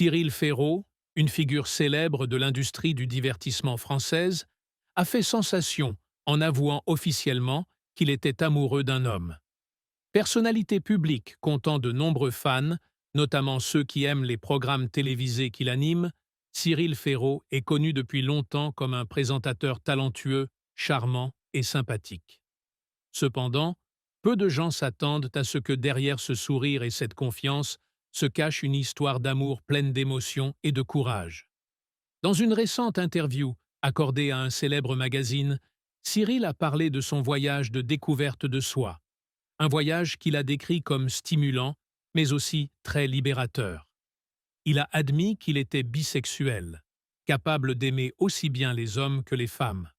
Cyril Ferraud, une figure célèbre de l'industrie du divertissement française, a fait sensation en avouant officiellement qu'il était amoureux d'un homme. Personnalité publique comptant de nombreux fans, notamment ceux qui aiment les programmes télévisés qu'il anime, Cyril Ferraud est connu depuis longtemps comme un présentateur talentueux, charmant et sympathique. Cependant, peu de gens s'attendent à ce que derrière ce sourire et cette confiance se cache une histoire d'amour pleine d'émotion et de courage. Dans une récente interview accordée à un célèbre magazine, Cyril a parlé de son voyage de découverte de soi, un voyage qu'il a décrit comme stimulant, mais aussi très libérateur. Il a admis qu'il était bisexuel, capable d'aimer aussi bien les hommes que les femmes.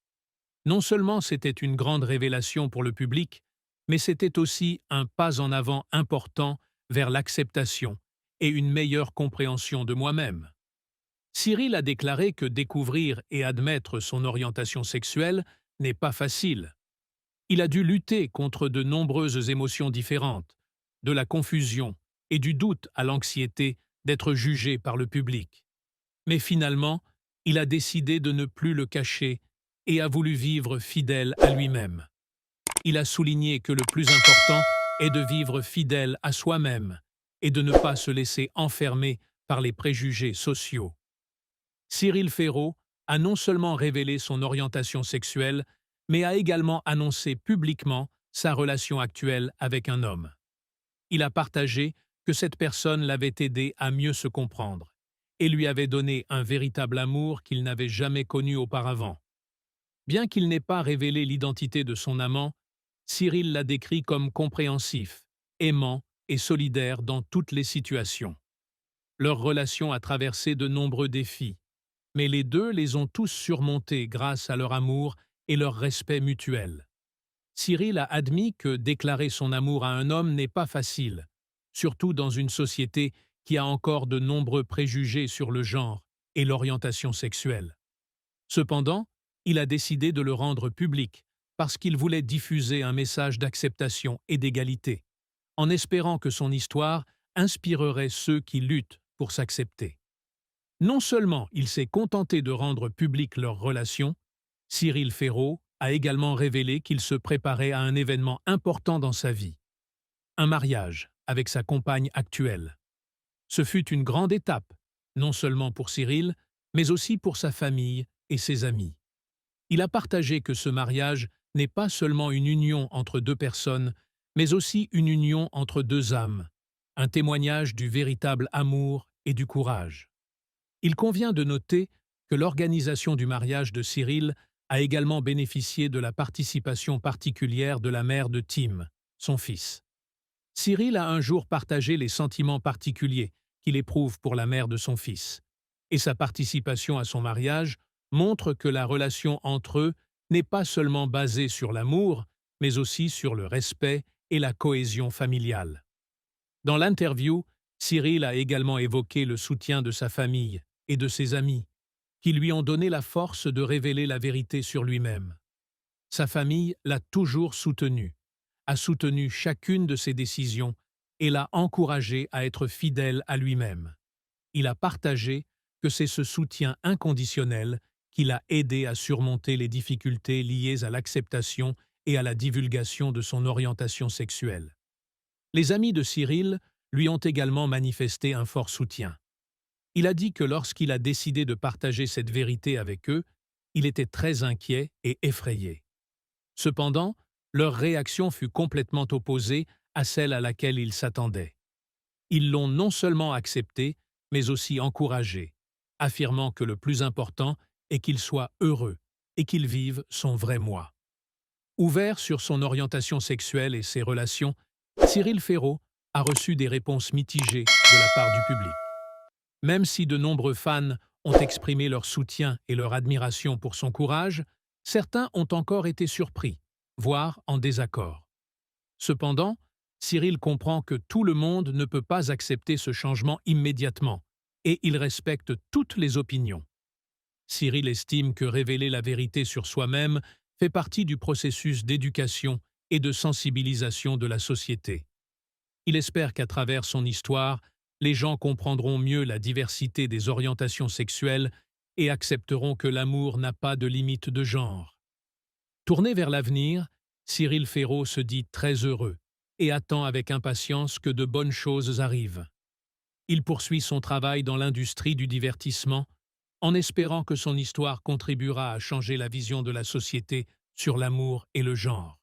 Non seulement c'était une grande révélation pour le public, mais c'était aussi un pas en avant important vers l'acceptation et une meilleure compréhension de moi-même. Cyril a déclaré que découvrir et admettre son orientation sexuelle n'est pas facile. Il a dû lutter contre de nombreuses émotions différentes, de la confusion et du doute à l'anxiété d'être jugé par le public. Mais finalement, il a décidé de ne plus le cacher et a voulu vivre fidèle à lui-même. Il a souligné que le plus important est de vivre fidèle à soi-même et de ne pas se laisser enfermer par les préjugés sociaux. Cyril Ferraud a non seulement révélé son orientation sexuelle, mais a également annoncé publiquement sa relation actuelle avec un homme. Il a partagé que cette personne l'avait aidé à mieux se comprendre et lui avait donné un véritable amour qu'il n'avait jamais connu auparavant. Bien qu'il n'ait pas révélé l'identité de son amant, Cyril l'a décrit comme compréhensif, aimant et solidaire dans toutes les situations. Leur relation a traversé de nombreux défis, mais les deux les ont tous surmontés grâce à leur amour et leur respect mutuel. Cyril a admis que déclarer son amour à un homme n'est pas facile, surtout dans une société qui a encore de nombreux préjugés sur le genre et l'orientation sexuelle. Cependant, il a décidé de le rendre public parce qu'il voulait diffuser un message d'acceptation et d'égalité, en espérant que son histoire inspirerait ceux qui luttent pour s'accepter. Non seulement il s'est contenté de rendre public leur relation, Cyril Ferraud a également révélé qu'il se préparait à un événement important dans sa vie, un mariage avec sa compagne actuelle. Ce fut une grande étape, non seulement pour Cyril, mais aussi pour sa famille et ses amis. Il a partagé que ce mariage n'est pas seulement une union entre deux personnes, mais aussi une union entre deux âmes, un témoignage du véritable amour et du courage. Il convient de noter que l'organisation du mariage de Cyril a également bénéficié de la participation particulière de la mère de Tim, son fils. Cyril a un jour partagé les sentiments particuliers qu'il éprouve pour la mère de son fils, et sa participation à son mariage montre que la relation entre eux n'est pas seulement basée sur l'amour, mais aussi sur le respect et la cohésion familiale. Dans l'interview, Cyril a également évoqué le soutien de sa famille et de ses amis, qui lui ont donné la force de révéler la vérité sur lui-même. Sa famille l'a toujours soutenu, a soutenu chacune de ses décisions et l'a encouragé à être fidèle à lui-même. Il a partagé que c'est ce soutien inconditionnel qui l'a aidé à surmonter les difficultés liées à l'acceptation et à la divulgation de son orientation sexuelle. Les amis de Cyril lui ont également manifesté un fort soutien. Il a dit que lorsqu'il a décidé de partager cette vérité avec eux, il était très inquiet et effrayé. Cependant, leur réaction fut complètement opposée à celle à laquelle il s'attendait. Ils l'ont non seulement accepté, mais aussi encouragé, affirmant que le plus important est qu'il soit heureux et qu'il vive son vrai moi. Ouvert sur son orientation sexuelle et ses relations, Cyril Ferraud a reçu des réponses mitigées de la part du public. Même si de nombreux fans ont exprimé leur soutien et leur admiration pour son courage, certains ont encore été surpris, voire en désaccord. Cependant, Cyril comprend que tout le monde ne peut pas accepter ce changement immédiatement, et il respecte toutes les opinions. Cyril estime que révéler la vérité sur soi-même fait partie du processus d'éducation et de sensibilisation de la société. Il espère qu'à travers son histoire, les gens comprendront mieux la diversité des orientations sexuelles et accepteront que l'amour n'a pas de limite de genre. Tourné vers l'avenir, Cyril Ferraud se dit très heureux et attend avec impatience que de bonnes choses arrivent. Il poursuit son travail dans l'industrie du divertissement en espérant que son histoire contribuera à changer la vision de la société sur l'amour et le genre.